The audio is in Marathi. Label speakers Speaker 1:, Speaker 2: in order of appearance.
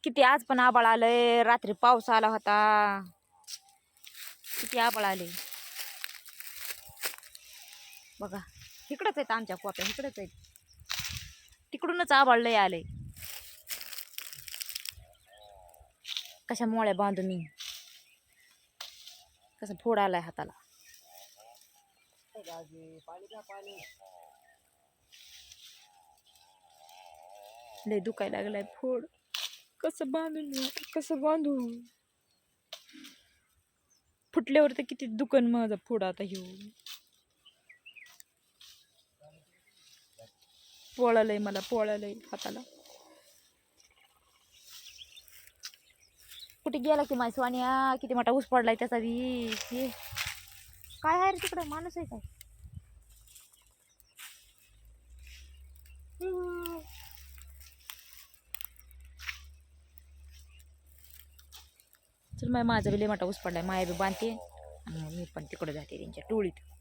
Speaker 1: किती आज पण आबाळ आलंय, रात्री पाऊस आला होता. किती आबाळ आले बघा. इकडंच आहेत आमच्या कोप्या, इकडंच आहेत. तिकडूनच आबाळ लय आलंय. कशा मोळ्या बांधून मी, कसं फोड आलाय हाताला. लय दुखायला लागलाय फोड. कसं बांधून मी, कसं बांधू. फुटल्यावर तर किती दुकान माझा फोड आता घेऊ. पोळालंय मला, पोळालंय हाताला. कुठे गेला की माझ्या स्वानिया, किती मोठा ऊस पडलाय त्याचा बी. काय आहे रे तिकडं, माणूस आहे काय? चल माझा बी लय मोठा ऊस पडलाय, माया बी बांधते आणि मी पण तिकडे जाते त्यांच्या टोळीत.